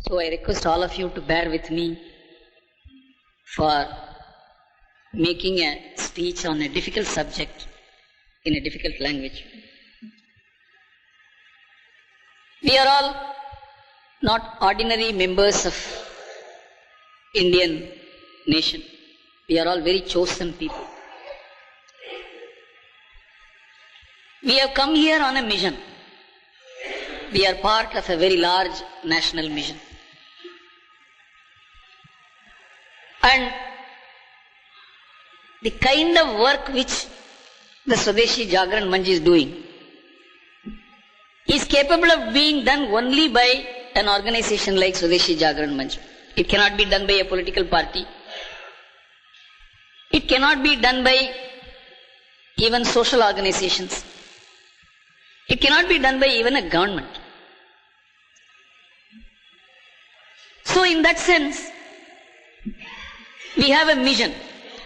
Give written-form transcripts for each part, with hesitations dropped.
So I request all of you to bear with me for making a speech on a difficult subject in a difficult language. We are all not ordinary members of Indian nation. We are all very chosen people. We have come here on a mission. We are part of a very large national mission. And the kind of work which the Swadeshi Jagran Manch is doing is capable of being done only by an organization like Swadeshi Jagran Manch. It cannot be done by a political party. It cannot be done by even social organizations. It cannot be done by even a government. So in that sense, we have a mission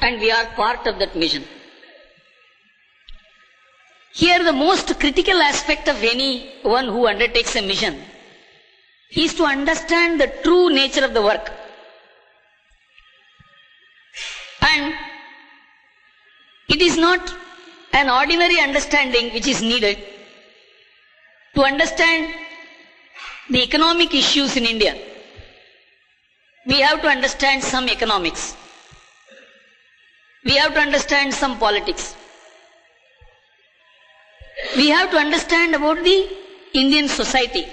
and we are part of that mission. Here the most critical aspect of anyone who undertakes a mission is to understand the true nature of the work. And it is not an ordinary understanding which is needed to understand the economic issues in India. We have to understand some economics. We have to understand some politics. We have to understand about the Indian society.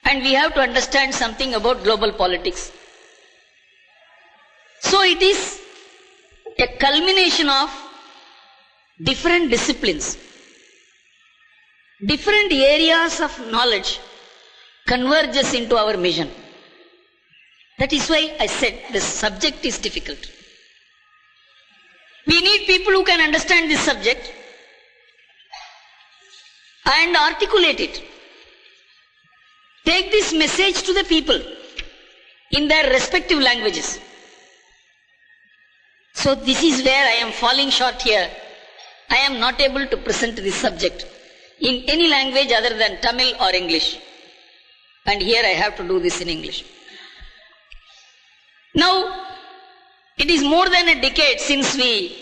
And we have to understand something about global politics. So it is a culmination of different disciplines. Different areas of knowledge converges into our mission. That is why I said this subject is difficult. We need people who can understand this subject and articulate it. Take this message to the people in their respective languages. So this is where I am falling short here. I am not able to present this subject in any language other than Tamil or English. And here I have to do this in English. Now, it is more than a decade since we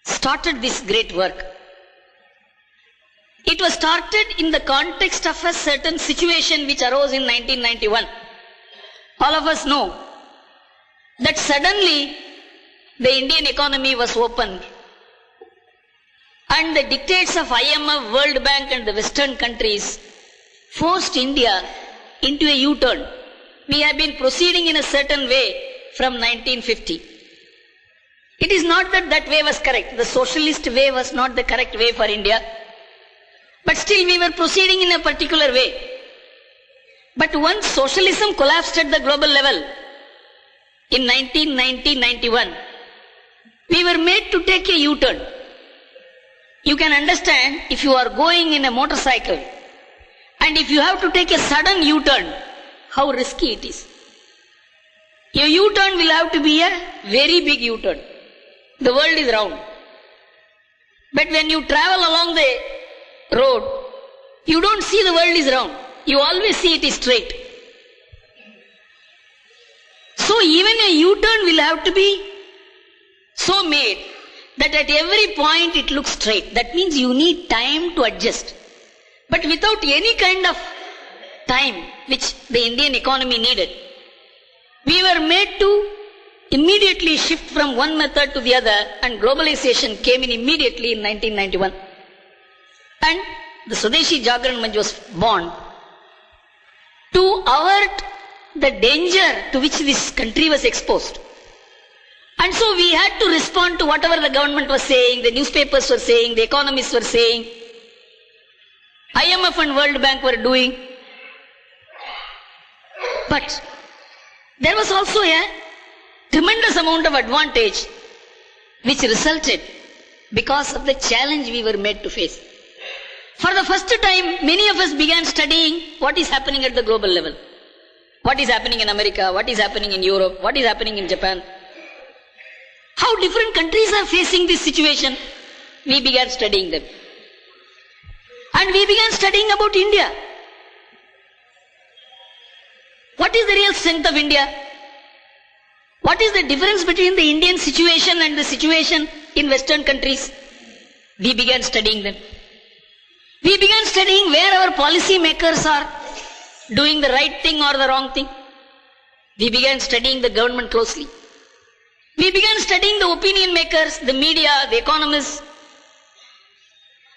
started this great work. It was started in the context of a certain situation which arose in 1991. All of us know that suddenly the Indian economy was opened and the dictates of IMF, World Bank and the Western countries forced India into a U-turn. We have been proceeding in a certain way from 1950. It is not that that way was correct. The socialist way was not the correct way for India. But still we were proceeding in a particular way. But once socialism collapsed at the global level in 1990-91, we were made to take a U-turn. You can understand if you are going in a motorcycle and if you have to take a sudden U-turn, how risky it is. Your U-turn will have to be a very big U-turn. The world is round. But when you travel along the road, you don't see the world is round. You always see it is straight. So even a U-turn will have to be so made that at every point it looks straight. That means you need time to adjust. But without any kind of time which the Indian economy needed, we were made to immediately shift from one method to the other, and globalization came in immediately in 1991. And the Swadeshi Jagran Manch was born to avert the danger to which this country was exposed. And so we had to respond to whatever the government was saying, the newspapers were saying, the economists were saying, IMF and World Bank were doing. But there was also a tremendous amount of advantage which resulted because of the challenge we were made to face. For the first time, many of us began studying what is happening at the global level. What is happening in America, what is happening in Europe, what is happening in Japan. How different countries are facing this situation. We began studying them. And we began studying about India. What is the real strength of India? What is the difference between the Indian situation and the situation in Western countries? We began studying them. We began studying where our policy makers are doing the right thing or the wrong thing. We began studying the government closely. We began studying the opinion makers, the media, the economists.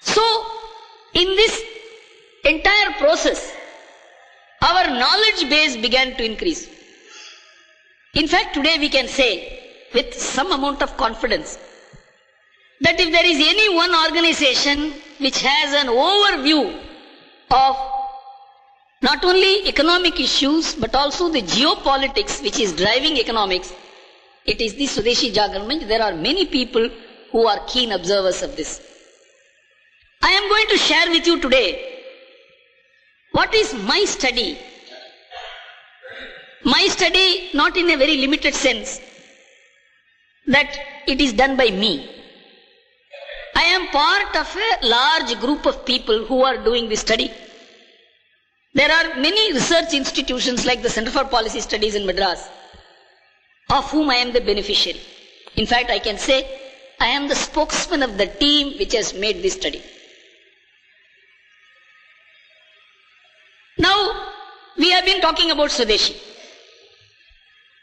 So, in this entire process, our knowledge base began to increase. In fact, today we can say with some amount of confidence that if there is any one organization which has an overview of not only economic issues but also the geopolitics which is driving economics, it is the Swadeshi Jagran. There are many people who are keen observers of this. I am going to share with you today what is my study. My study, not in a very limited sense, that it is done by me. I am part of a large group of people who are doing this study. There are many research institutions like the Center for Policy Studies in Madras, of whom I am the beneficiary. In fact, I can say I am the spokesman of the team which has made this study. Now, we have been talking about Swadeshi.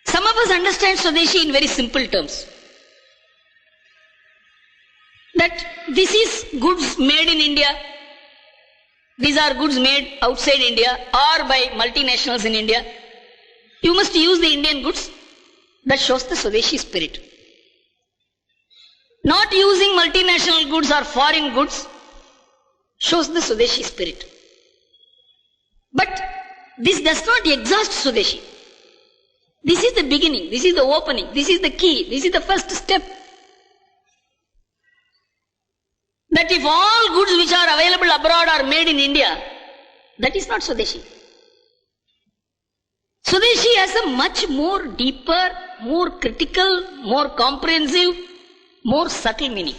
Some of us understand Swadeshi in very simple terms. That this is goods made in India. These are goods made outside India or by multinationals in India. You must use the Indian goods. That shows the Swadeshi spirit. Not using multinational goods or foreign goods shows the Swadeshi spirit. But this does not exhaust Swadeshi. This is the beginning, this is the opening, this is the key, this is the first step. That if all goods which are available abroad are made in India, that is not Swadeshi. Swadeshi has a much more deeper, more critical, more comprehensive, more subtle meaning.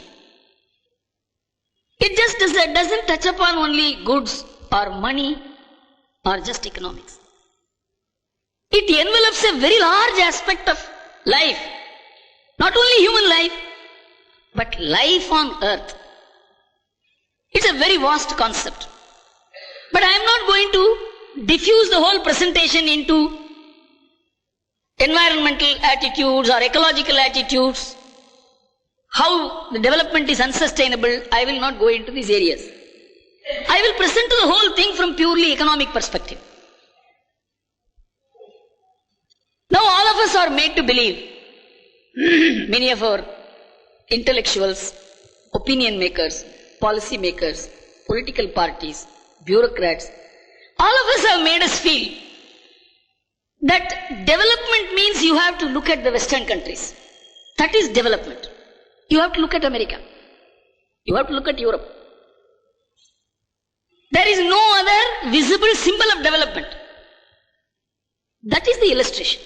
It just doesn't touch upon only goods or money or just economics. It envelops a very large aspect of life. Not only human life, but life on earth. It's a very vast concept. But I am not going to diffuse the whole presentation into environmental attitudes or ecological attitudes. How the development is unsustainable, I will not go into these areas. I will present the whole thing from purely economic perspective. Now all of us are made to believe, many of our intellectuals, opinion makers, policy makers, political parties, bureaucrats, all of us have made us feel that development means you have to look at the Western countries. That is development. You have to look at America. You have to look at Europe. There is no other visible symbol of development. That is the illustration.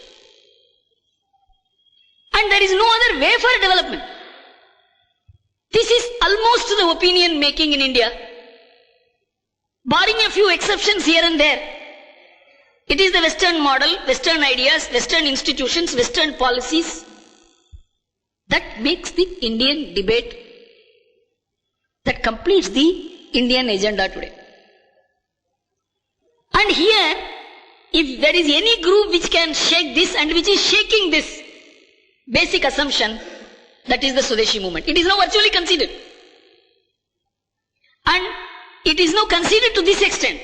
And there is no other way for development. This is almost the opinion making in India. Barring a few exceptions here and there, it is the Western model, Western ideas, Western institutions, Western policies that makes the Indian debate, that completes the Indian agenda today. And here, if there is any group which can shake this and which is shaking this basic assumption, that is the Swadeshi movement. It is now virtually conceded. And it is now conceded to this extent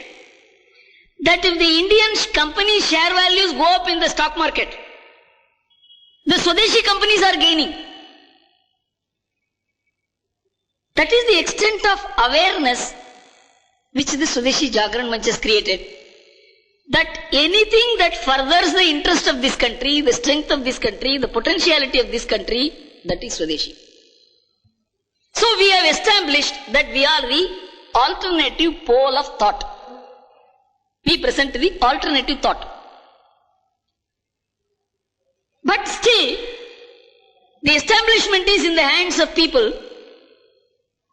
that if the Indian company share values go up in the stock market, the Swadeshi companies are gaining. That is the extent of awareness which the Swadeshi Jagran Manch has created. That anything that furthers the interest of this country, the strength of this country, the potentiality of this country, that is Swadeshi. So we have established that we are the alternative pole of thought. We present the alternative thought. But still, the establishment is in the hands of people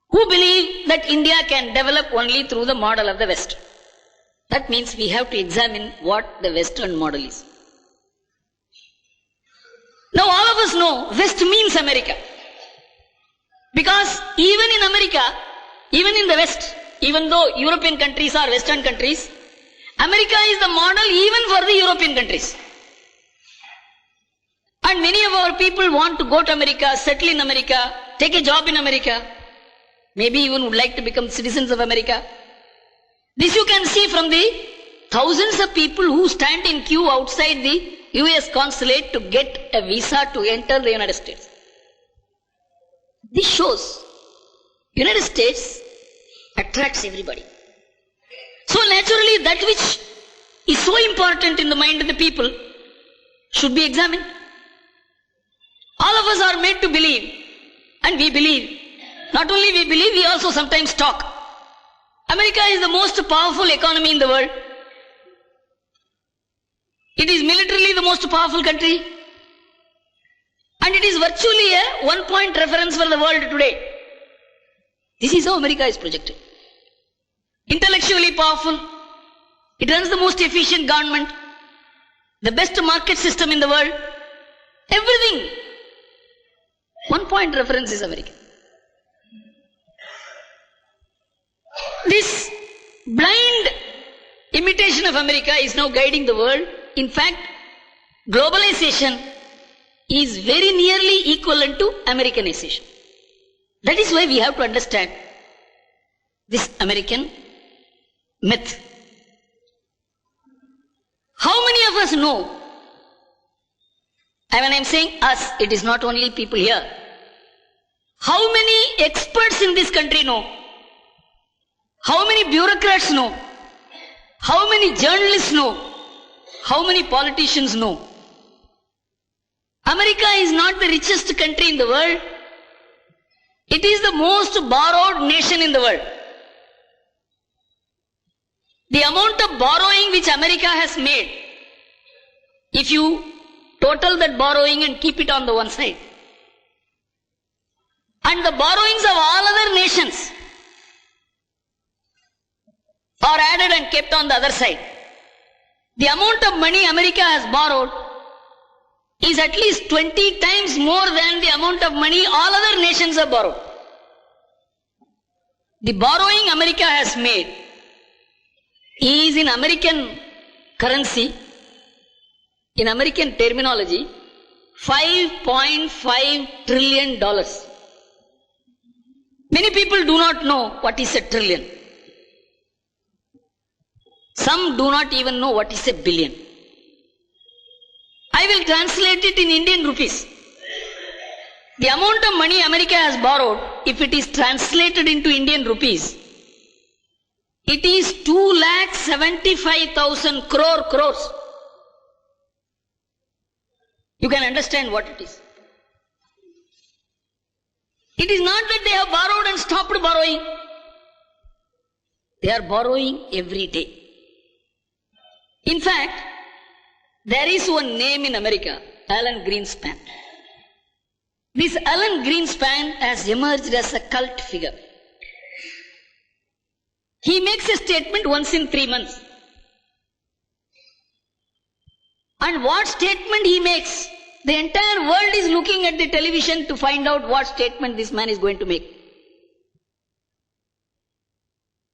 who believe that India can develop only through the model of the West. That means we have to examine what the Western model is. Now all of us know West means America. Because even in America, even in the West, even though European countries are Western countries, America is the model even for the European countries. And many of our people want to go to America, settle in America, take a job in America, maybe even would like to become citizens of America. This you can see from the thousands of people who stand in queue outside the US consulate to get a visa to enter the United States. This shows United States attracts everybody. So naturally that which is so important in the mind of the people should be examined. All of us are made to believe, and we believe. Not only we believe, we also sometimes talk. America is the most powerful economy in the world. It is militarily the most powerful country. And it is virtually a one-point reference for the world today. This is how America is projected. Intellectually powerful. It runs the most efficient government. The best market system in the world. Everything. One-point reference is America. This blind imitation of America is now guiding the world. In fact, globalization is very nearly equivalent to Americanization. That is why we have to understand this American myth. How many of us know? And when I am saying us, it is not only people here. How many experts in this country know? How many bureaucrats know? How many journalists know? How many politicians know? America is not the richest country in the world. It is the most borrowed nation in the world. The amount of borrowing which America has made, if you total that borrowing and keep it on the one side, and the borrowings of all other nations are added and kept on the other side, the amount of money America has borrowed is at least 20 times more than the amount of money all other nations have borrowed. The borrowing America has made is in American currency, in American terminology, $5.5 trillion. Many people do not know what is a trillion. Some do not even know what is a billion. I will translate it in Indian rupees. The amount of money America has borrowed, if it is translated into Indian rupees, it is 2,75,000 crores. You can understand what it is. It is not that they have borrowed and stopped borrowing. They are borrowing every day. In fact, there is one name in America, Alan Greenspan. This Alan Greenspan has emerged as a cult figure. He makes a statement once in 3 months. And what statement he makes, the entire world is looking at the television to find out what statement this man is going to make.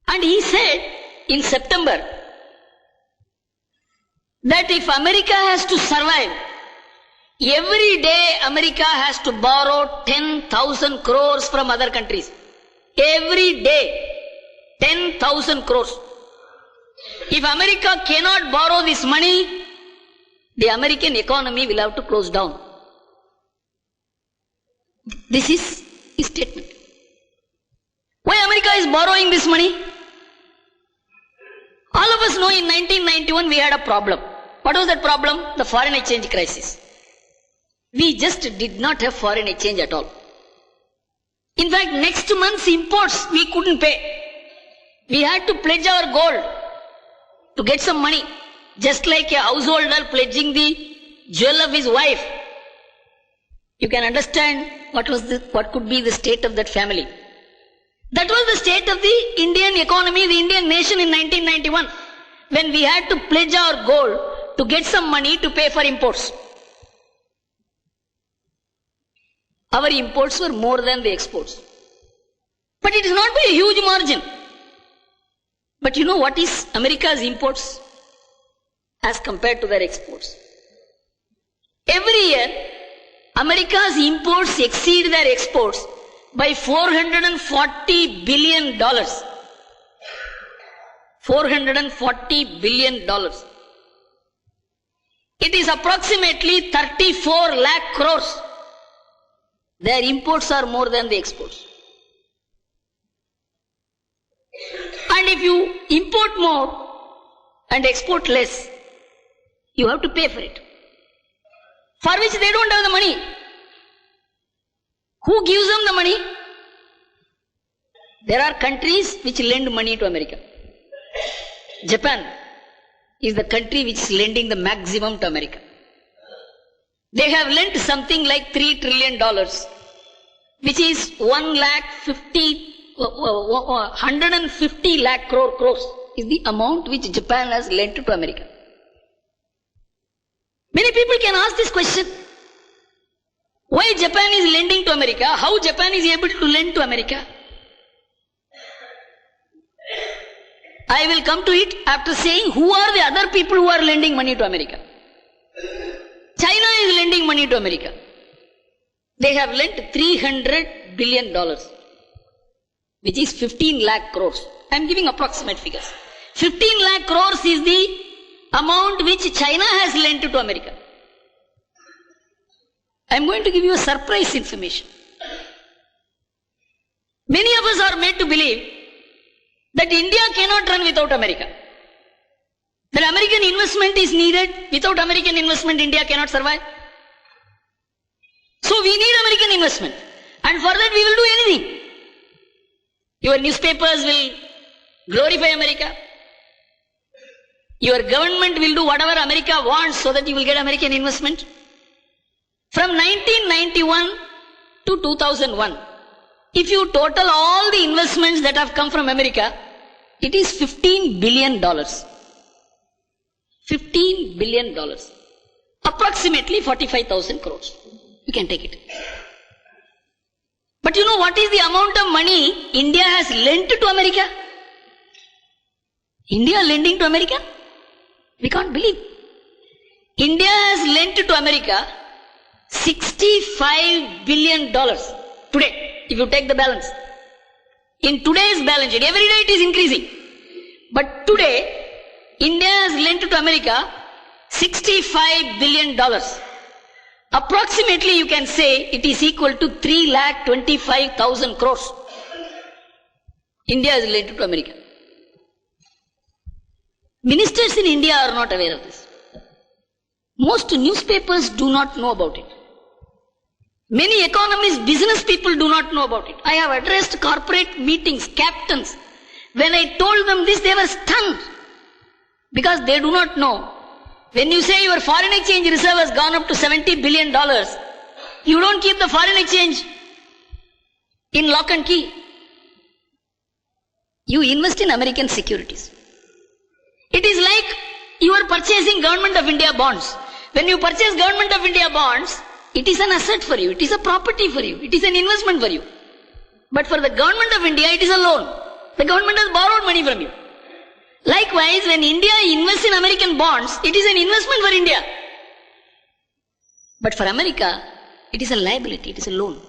And he said in September that if America has to survive, every day America has to borrow 10,000 crores from other countries. Every day, 10,000 crores. If America cannot borrow this money, the American economy will have to close down. This is his statement. Why America is borrowing this money? All of us know in 1991 we had a problem. What was that problem? The foreign exchange crisis. We just did not have foreign exchange at all. In fact, next month's imports we couldn't pay. We had to pledge our gold to get some money. Just like a householder pledging the jewel of his wife. You can understand what could be the state of that family. That was the state of the Indian economy, the Indian nation in 1991. when we had to pledge our gold to get some money to pay for imports. Our imports were more than the exports. But it is not by a huge margin. But you know what is America's imports as compared to their exports? Every year, America's imports exceed their exports by $440 billion. $440 billion. It is approximately 34 lakh crores. Their imports are more than the exports. And if you import more and export less, you have to pay for it, for which they don't have the money. Who gives them the money? There are countries which lend money to America. Japan is the country which is lending the maximum to America. They have lent something like $3 trillion, which is 150 lakh crores is the amount which Japan has lent to America. Many people can ask this question. Why Japan is lending to America? How Japan is able to lend to America? I will come to it after saying who are the other people who are lending money to America. China is lending money to America. They have lent $300 billion, which is 15 lakh crores. I am giving approximate figures. 15 lakh crores is the amount which China has lent to America. I am going to give you a surprise information. Many of us are made to believe that India cannot run without America. That American investment is needed. Without American investment, India cannot survive. So we need American investment. And for that we will do anything. Your newspapers will glorify America. Your government will do whatever America wants so that you will get American investment. From 1991 to 2001, if you total all the investments that have come from America, it is $15 billion. $15 billion. Approximately 45,000 crores. You can take it. But you know what is the amount of money India has lent to America? India lending to America? We can't believe. India has lent to America $65 billion today, if you take the balance. In today's balance sheet, every day it is increasing. But today, India has lent to America $65 billion. Approximately, you can say it is equal to 3,25,000 crores. India has lent to America. Ministers in India are not aware of this. Most newspapers do not know about it. Many economists, business people do not know about it. I have addressed corporate meetings, captains. When I told them this, they were stunned. Because they do not know. When you say your foreign exchange reserve has gone up to $70 billion, you don't keep the foreign exchange in lock and key. You invest in American securities. It is like you are purchasing Government of India bonds. When you purchase Government of India bonds, it is an asset for you, it is a property for you, it is an investment for you. But for the Government of India, it is a loan. The government has borrowed money from you. Likewise, when India invests in American bonds, it is an investment for India. But for America, it is a liability, it is a loan.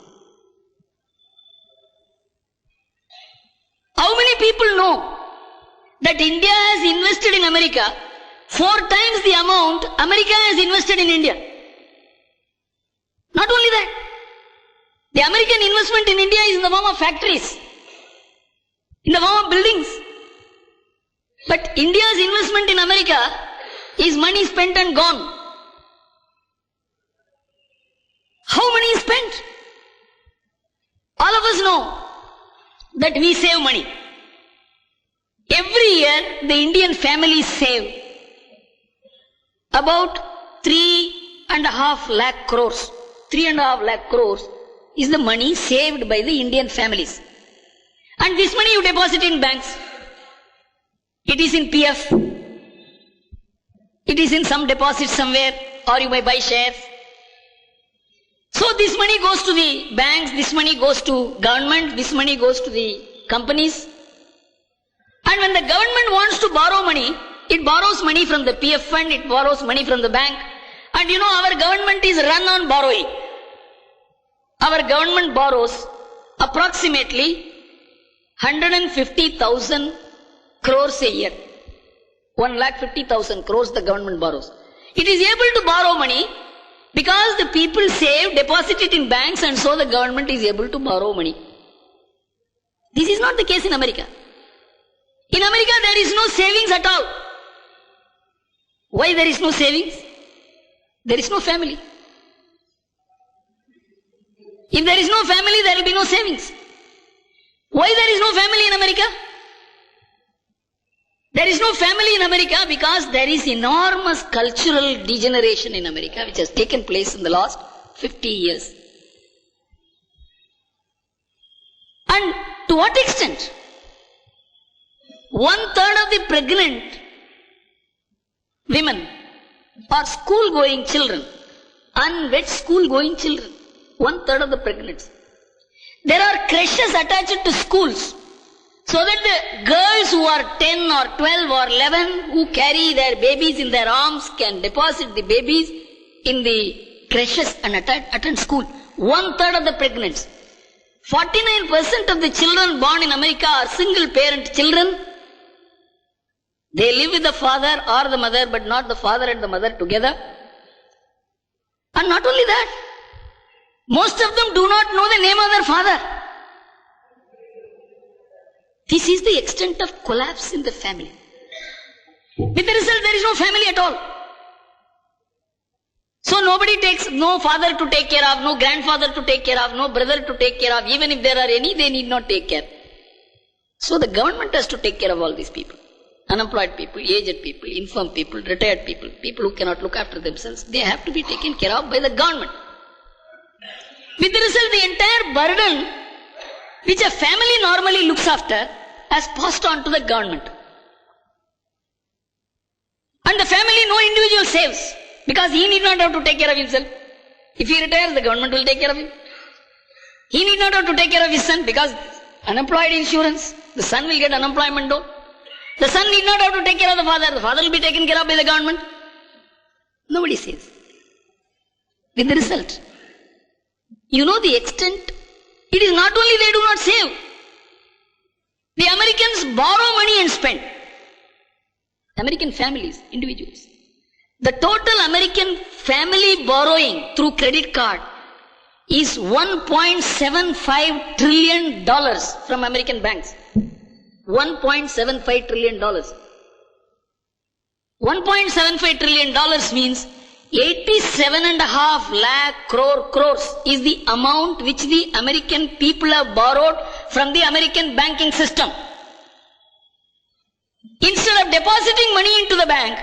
How many people know that India has invested in America 4 times the amount America has invested in India? Not only that, the American investment in India is in the form of factories, in the form of buildings. But India's investment in America is money spent and gone. How money is spent? All of us know that we save money. Every year the Indian families save about 3.5 lakh crores. 3.5 lakh crores is the money saved by the Indian families. And this money you deposit in banks. It is in PF. It is in some deposit somewhere, or you may buy shares. So this money goes to the banks, this money goes to government, this money goes to the companies. And when the government wants to borrow money, it borrows money from the PF fund, it borrows money from the bank. And you know, our government is run on borrowing. Our government borrows approximately 150,000 crores a year. 1,50,000 crores the government borrows. It is able to borrow money because the people save, deposit it in banks, and so the government is able to borrow money. This is not the case in America. In America there is no savings at all. Why there is no savings? There is no family. If there is no family, there will be no savings. Why there is no family in America? There is no family in America because there is enormous cultural degeneration in America which has taken place in the last 50 years. And to what extent? 1/3 of the pregnant women are school-going children, unwed school-going children. 1/3 of the pregnants. There are creches attached to schools, so that the girls who are 10 or 12 or 11 who carry their babies in their arms can deposit the babies in the creches and attend school. 1/3 of the pregnants. 49% of the children born in America are single parent children. They live with the father or the mother, but not the father and the mother together. And not only that, most of them do not know the name of their father. This is the extent of collapse in the family. With the result, there is no family at all. So nobody takes, no father to take care of, no grandfather to take care of, no brother to take care of. Even if there are any, they need not take care. So the government has to take care of all these people. Unemployed people, aged people, infirm people, retired people, people who cannot look after themselves. They have to be taken care of by the government. With the result, the entire burden which a family normally looks after has passed on to the government. And the family, no individual saves, because he need not have to take care of himself. If he retires, the government will take care of him. He need not have to take care of his son, because unemployed insurance, the son will get unemployment loan. The son need not have to take care of the father will be taken care of by the government. Nobody saves. With the result, you know the extent. It is not only they do not save. The Americans borrow money and spend. American families, individuals. The total American family borrowing through credit card is $1.75 trillion from American banks. $1.75 trillion. $1.75 trillion means 87.5 lakh crores is the amount which the American people have borrowed from the American banking system. Instead of depositing money into the bank,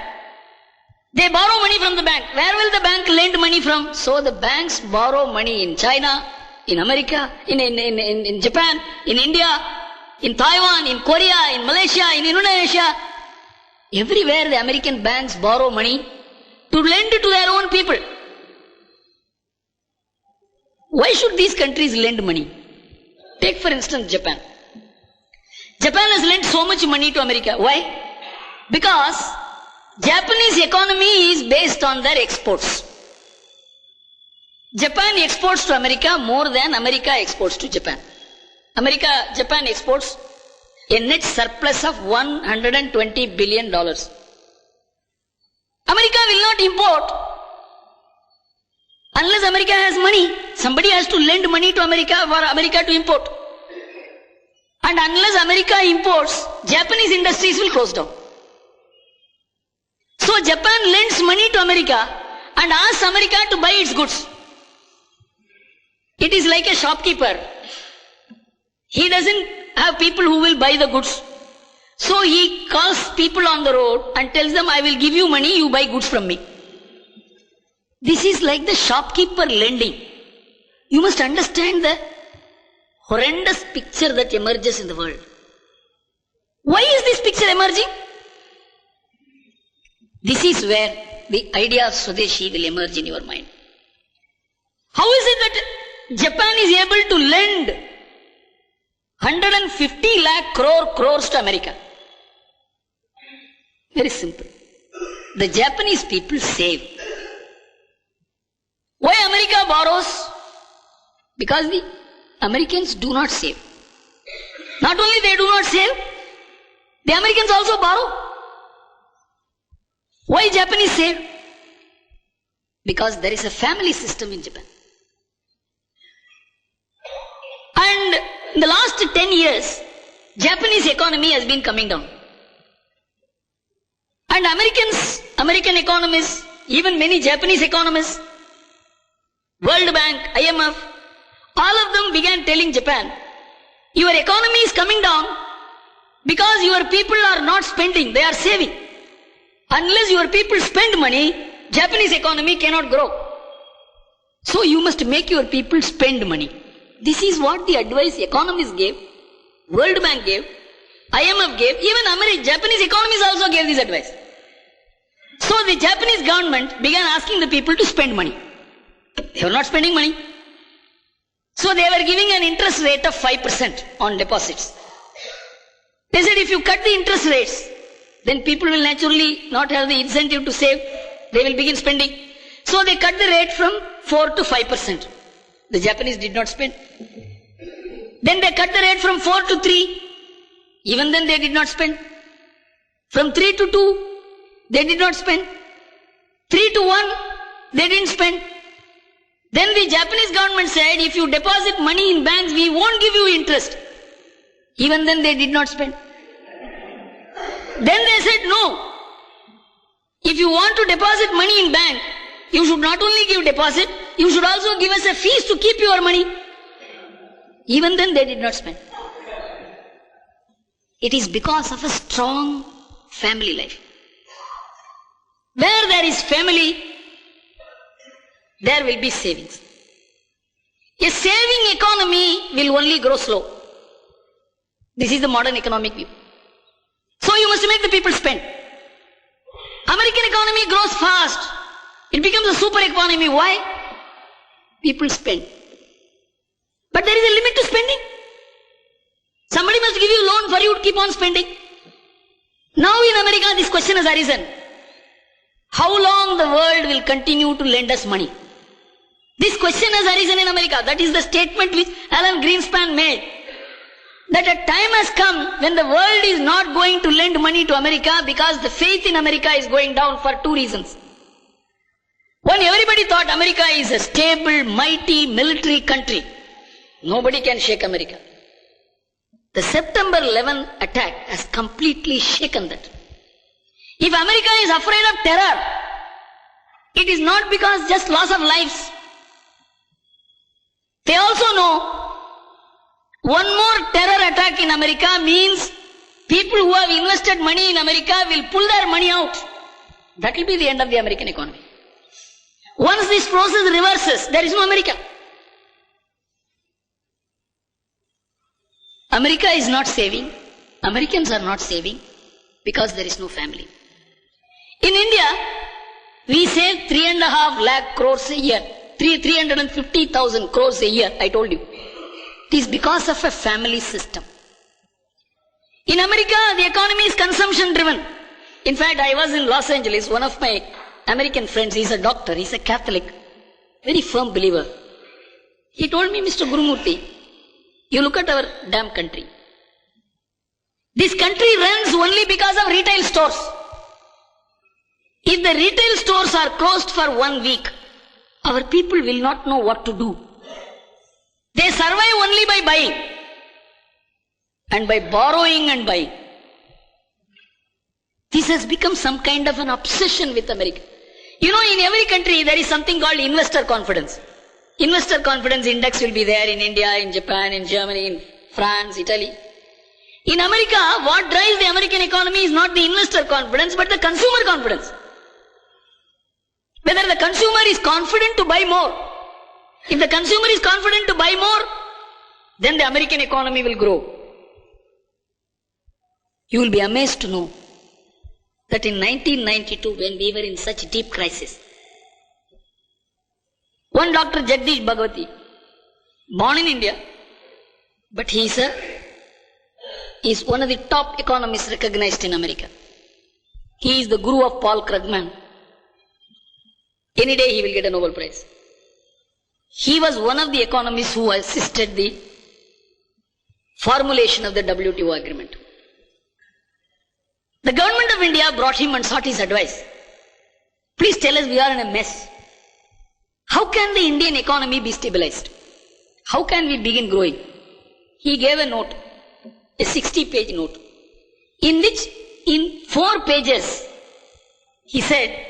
they borrow money from the bank. Where will the bank lend money from? So the banks borrow money in China, in America, in Japan, in India, in Taiwan, in Korea, in Malaysia, in Indonesia. Everywhere the American banks borrow money to lend to their own people. Why should these countries lend money? Take for instance Japan. Japan has lent so much money to America. Why? Because Japanese economy is based on their exports. Japan exports to America more than America exports to Japan. Japan exports a net surplus of $120 billion. America will not import unless America has money. Somebody has to lend money to America for America to import. And unless America imports, Japanese industries will close down. So Japan lends money to America and asks America to buy its goods. It is like a shopkeeper. He doesn't have people who will buy the goods. So he calls people on the road and tells them, I will give you money, you buy goods from me. This is like the shopkeeper lending. You must understand the horrendous picture that emerges in the world. Why is this picture emerging? This is where the idea of Swadeshi will emerge in your mind. How is it that Japan is able to lend 150 lakh crores to America? Very simple. The Japanese people save. Why America borrows? Because the Americans do not save. Not only they do not save, the Americans also borrow. Why Japanese save? Because there is a family system in Japan. And in the last 10 years, Japanese economy has been coming down. And American economists, even many Japanese economists, World Bank, IMF, all of them began telling Japan, your economy is coming down because your people are not spending, they are saving. Unless your people spend money, Japanese economy cannot grow. So you must make your people spend money. This is what the advice economists gave, World Bank gave, IMF gave, even Japanese economists also gave this advice. So the Japanese government began asking the people to spend money. They were not spending money. So they were giving an interest rate of 5% on deposits. They said if you cut the interest rates, then people will naturally not have the incentive to save. They will begin spending. So they cut the rate from 4 to 5%. The Japanese did not spend. Then they cut the rate from 4 to 3. Even then they did not spend. From 3 to 2, they did not spend. 3 to 1, they didn't spend. Then the Japanese government said, if you deposit money in banks, we won't give you interest. Even then they did not spend. Then they said, no. If you want to deposit money in bank, you should not only give deposit, you should also give us a fees to keep your money. Even then they did not spend. It is because of a strong family life. Where there is family, there will be savings. A saving economy will only grow slow. This is the modern economic view. So you must make the people spend. American economy grows fast. It becomes a super economy. Why? People spend. But there is a limit to spending. Somebody must give you loan for you to keep on spending. Now in America this question has arisen. How long the world will continue to lend us money? This question has arisen in America. That is the statement which Alan Greenspan made. That a time has come when the world is not going to lend money to America because the faith in America is going down for two reasons. One, everybody thought America is a stable, mighty, military country. Nobody can shake America. The September 11 attack has completely shaken that. If America is afraid of terror, it is not because just loss of lives. They also know one more terror attack in America means people who have invested money in America will pull their money out. That will be the end of the American economy. Once this process reverses, there is no America. America is not saving. Americans are not saving because there is no family. In India, we save 3.5 lakh crores a year. 350,000 crores a year, I told you. It is because of a family system. In America, the economy is consumption driven. In fact, I was in Los Angeles. One of my American friends, he's a doctor, he's a Catholic, very firm believer. He told me, Mr. Gurumurthy, you look at our damn country. This country runs only because of retail stores. If the retail stores are closed for 1 week, our people will not know what to do. They survive only by buying and by borrowing and buying. This has become some kind of an obsession with America. You know, in every country there is something called investor confidence. Investor confidence index will be there in India, in Japan, in Germany, in France, Italy. In America, what drives the American economy is not the investor confidence, but the consumer confidence. Whether the consumer is confident to buy more. If the consumer is confident to buy more, then the American economy will grow. You will be amazed to know that in 1992, when we were in such deep crisis, one Dr. Jagdish Bhagwati, born in India, but he is one of the top economists recognized in America. He is the guru of Paul Krugman. Any day he will get a Nobel Prize. He was one of the economists who assisted the formulation of the WTO agreement. The government of India brought him and sought his advice. Please tell us, we are in a mess. How can the Indian economy be stabilized? How can we begin growing? He gave a note, a 60-page note, in which in 4 pages he said,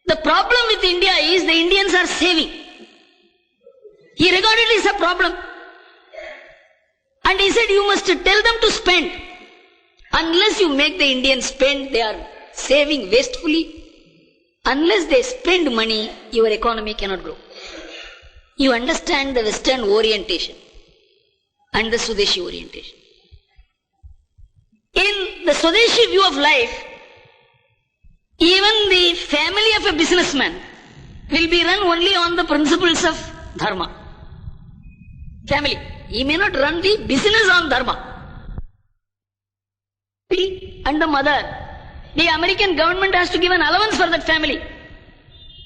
the problem with India is the Indians are saving. He regarded it as a problem. And he said, you must tell them to spend. Unless you make the Indians spend, they are saving wastefully. Unless they spend money, your economy cannot grow. You understand the Western orientation and the Swadeshi orientation. In the Swadeshi view of life, even the family of a businessman will be run only on the principles of dharma. Family. He may not run the business on dharma. And the mother. The American government has to give an allowance for that family.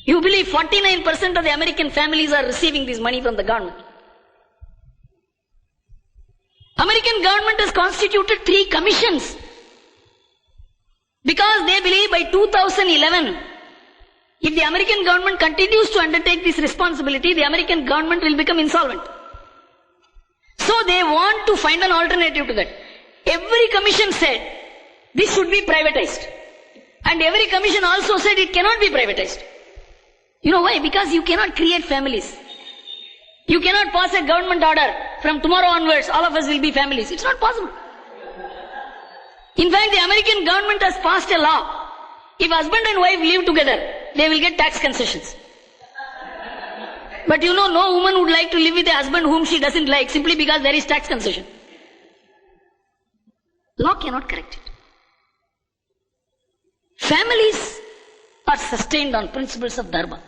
You believe 49% of the American families are receiving this money from the government. American government has constituted 3 commissions because they believe by 2011, if the American government continues to undertake this responsibility, the American government will become insolvent. So they want to find an alternative to that. Every commission said this should be privatized. And every commission also said it cannot be privatized. You know why? Because you cannot create families. You cannot pass a government order from tomorrow onwards, all of us will be families. It's not possible. In fact, the American government has passed a law. If husband and wife live together, they will get tax concessions. But you know, no woman would like to live with a husband whom she doesn't like simply because there is tax concession. Law cannot correct it. Families are sustained on principles of dharma.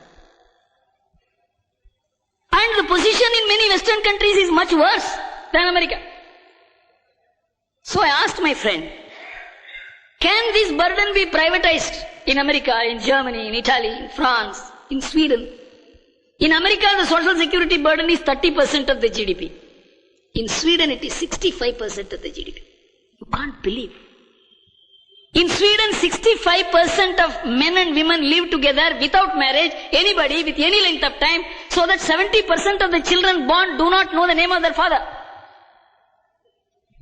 And the position in many Western countries is much worse than America. So I asked my friend, can this burden be privatized in America, in Germany, in Italy, in France, in Sweden? In America, the social security burden is 30% of the GDP. In Sweden, it is 65% of the GDP. You can't believe. In Sweden, 65% of men and women live together without marriage, anybody with any length of time, so that 70% of the children born do not know the name of their father.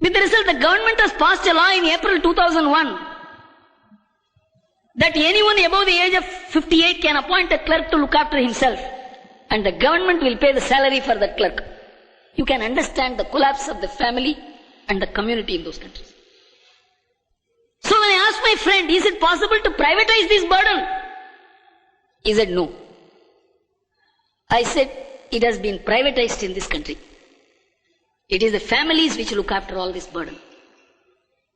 With the result, the government has passed a law in April 2001 that anyone above the age of 58 can appoint a clerk to look after himself, and the government will pay the salary for that clerk. You can understand the collapse of the family and the community in those countries. So when I asked my friend, is it possible to privatize this burden? He said no. I said, it has been privatized in this country. It is the families which look after all this burden.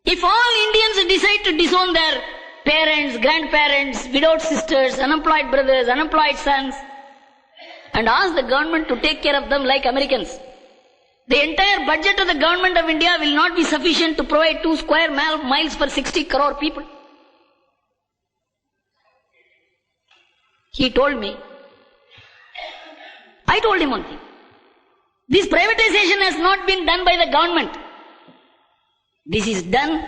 If all Indians decide to disown their parents, grandparents, widowed sisters, unemployed brothers, unemployed sons, and ask the government to take care of them like Americans, the entire budget of the government of India will not be sufficient to provide 2 square miles for 60 crore people. He told me, I told him one thing. This privatization has not been done by the government. This is done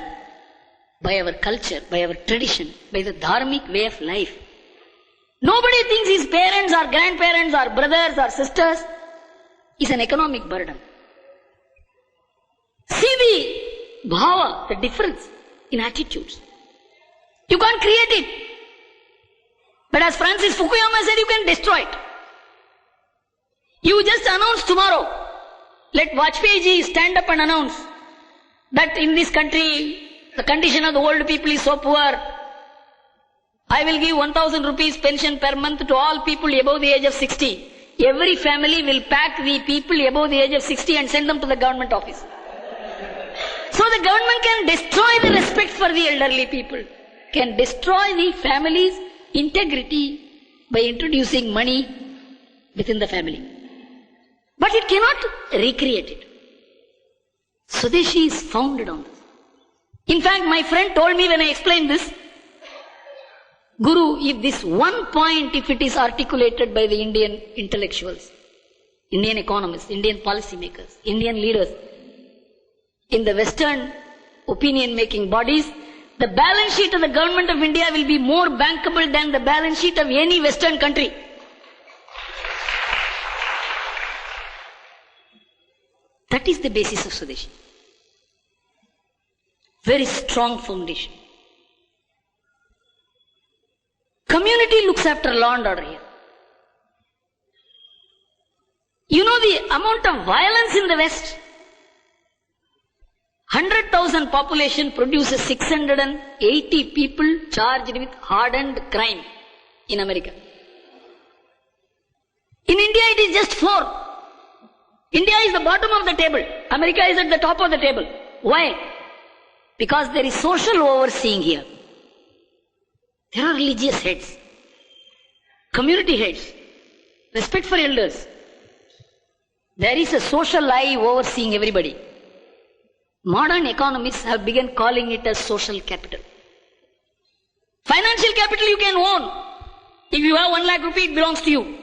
by our culture, by our tradition, by the dharmic way of life. Nobody thinks his parents or grandparents or brothers or sisters is an economic burden. See the bhava, the difference in attitudes. You can't create it. But as Francis Fukuyama said, you can destroy it. You just announce tomorrow. Let Vajpayee ji stand up and announce that in this country, the condition of the old people is so poor. I will give 1,000 rupees pension per month to all people above the age of 60. Every family will pack the people above the age of 60 and send them to the government office. So the government can destroy the respect for the elderly people, can destroy the family's integrity by introducing money within the family. But it cannot recreate it. Swadeshi is founded on this. In fact, my friend told me when I explained this, Guru, if this one point, if it is articulated by the Indian intellectuals, Indian economists, Indian policymakers, Indian leaders, in the Western opinion-making bodies, the balance sheet of the government of India will be more bankable than the balance sheet of any Western country. That is the basis of Swadeshi. Very strong foundation. Community looks after law and order here. You know the amount of violence in the West? 100,000 population produces 680 people charged with hardened crime in America. In India it is just 4. India is the bottom of the table. America is at the top of the table. Why? Because there is social overseeing here. There are religious heads, community heads, respect for elders. There is a social eye overseeing everybody. Modern economists have begun calling it as social capital. Financial capital you can own. If you have 1 lakh rupee, it belongs to you.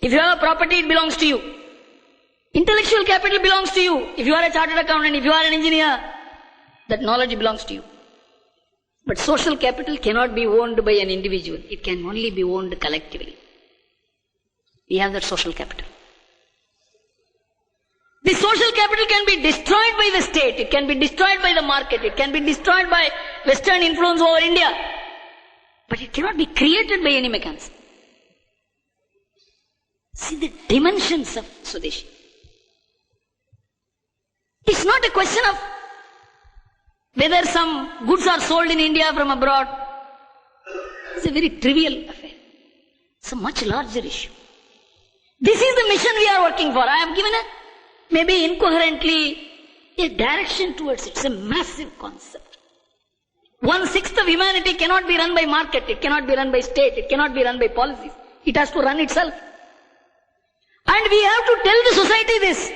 If you have a property, it belongs to you. Intellectual capital belongs to you. If you are a chartered accountant, if you are an engineer, that knowledge belongs to you. But social capital cannot be owned by an individual. It can only be owned collectively. We have that social capital. The social capital can be destroyed by the state. It can be destroyed by the market. It can be destroyed by Western influence over India. But it cannot be created by any mechanism. See the dimensions of Swadeshi. It's not a question of whether some goods are sold in India from abroad. It's a very trivial affair. It's a much larger issue. This is the mission we are working for. I have given maybe incoherently a direction towards it. It's a massive concept. 1/6 of humanity cannot be run by market. It cannot be run by state. It cannot be run by policies. It has to run itself. And we have to tell the society this.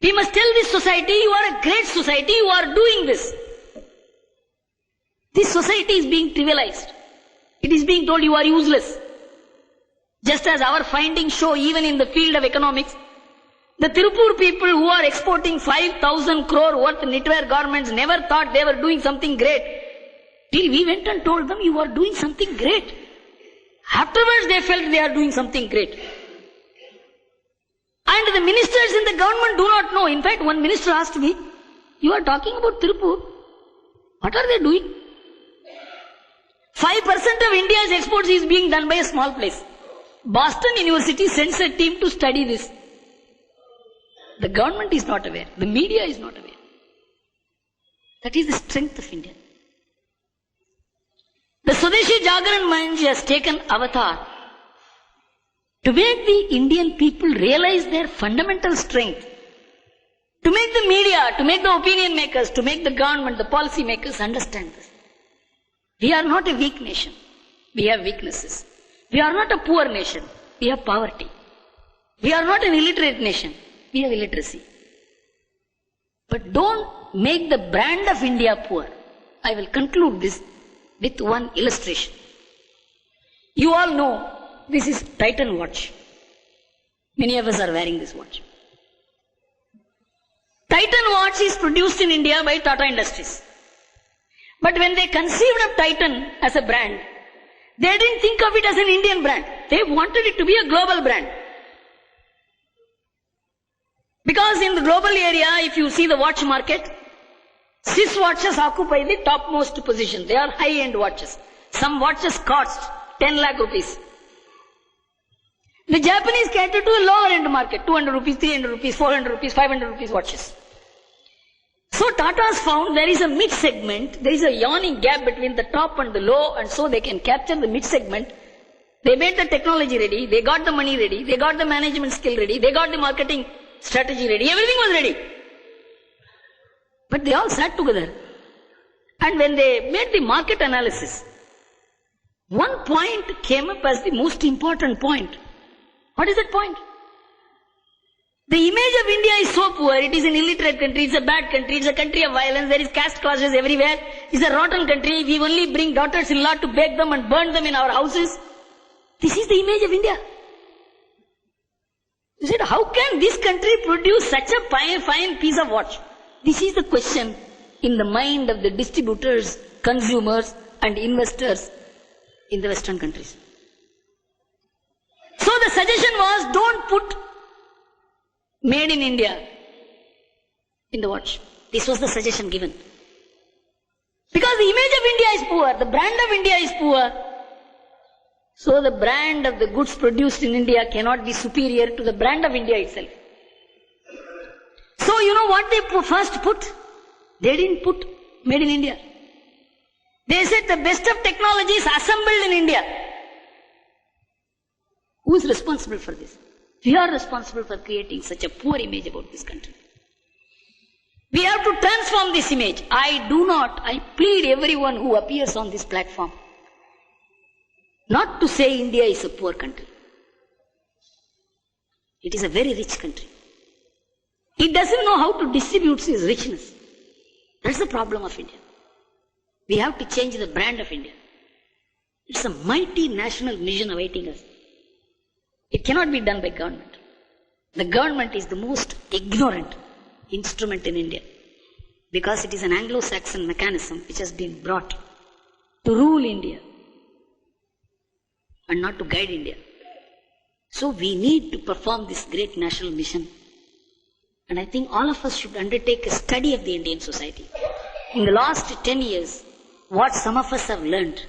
We must tell this society, you are a great society, you are doing this. This society is being trivialized. It is being told you are useless. Just as our findings show, even in the field of economics, the Tirupur people who are exporting 5,000 crore worth knitwear garments never thought they were doing something great. Till we went and told them you are doing something great. Afterwards they felt they are doing something great. And the ministers in the government do not know. In fact, one minister asked me, you are talking about Tirupur. What are they doing? 5% of India's exports is being done by a small place. Boston University sends a team to study this. The government is not aware. The media is not aware. That is the strength of India. The Swadeshi Jagran Manch has taken avatar to make the Indian people realize their fundamental strength. To make the media, to make the opinion makers, to make the government, the policy makers understand this. We are not a weak nation. We have weaknesses. We are not a poor nation. We have poverty. We are not an illiterate nation. We have illiteracy. But don't make the brand of India poor. I will conclude this with one illustration. You all know this is Titan watch. Many of us are wearing this watch. Titan watch is produced in India by Tata Industries. But when they conceived of Titan as a brand, they didn't think of it as an Indian brand. They wanted it to be a global brand. Because in the global area, if you see the watch market, Swiss watches occupy the topmost position. They are high-end watches. Some watches cost 10 lakh rupees. The Japanese cater to a lower-end market, 200 rupees, 300 rupees, 400 rupees, 500 rupees watches. So Tata's found there is a mid-segment, there is a yawning gap between the top and the low, and so they can capture the mid-segment. They made the technology ready, they got the money ready, they got the management skill ready, they got the marketing strategy ready, everything was ready. But they all sat together And when they made the market analysis, one point came up as the most important point. What is that point? The image of India is so poor. It is an illiterate country. It's a bad country. It's a country of violence. There is caste clashes everywhere. It's a rotten country. We only bring daughters-in-law to bake them and burn them in our houses. This is the image of India. You said, how can this country produce such a fine piece of watch? This is the question in the mind of the distributors, consumers and investors in the Western countries. So the suggestion was, don't put made in India in the watch. This was the suggestion given. Because the image of India is poor, the brand of India is poor. So the brand of the goods produced in India cannot be superior to the brand of India itself. So you know what they first put? They didn't put made in India. They said the best of technology is assembled in India. Who is responsible for this? We are responsible for creating such a poor image about this country. We have to transform this image. I plead everyone who appears on this platform not to say India is a poor country. It is a very rich country. It doesn't know how to distribute its richness. That's the problem of India. We have to change the brand of India. It's a multinational mission awaiting us. It cannot be done by government. The government is the most ignorant instrument in India because it is an Anglo-Saxon mechanism which has been brought to rule India and not to guide India. So we need to perform this great national mission. And I think all of us should undertake a study of the Indian society. In the last 10 years, what some of us have learned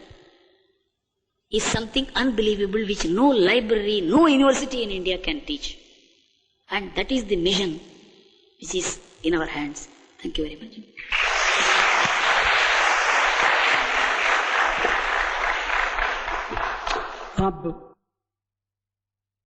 is something unbelievable which no library, no university in India can teach. And that is the mission which is in our hands. Thank you very much. Prabhu.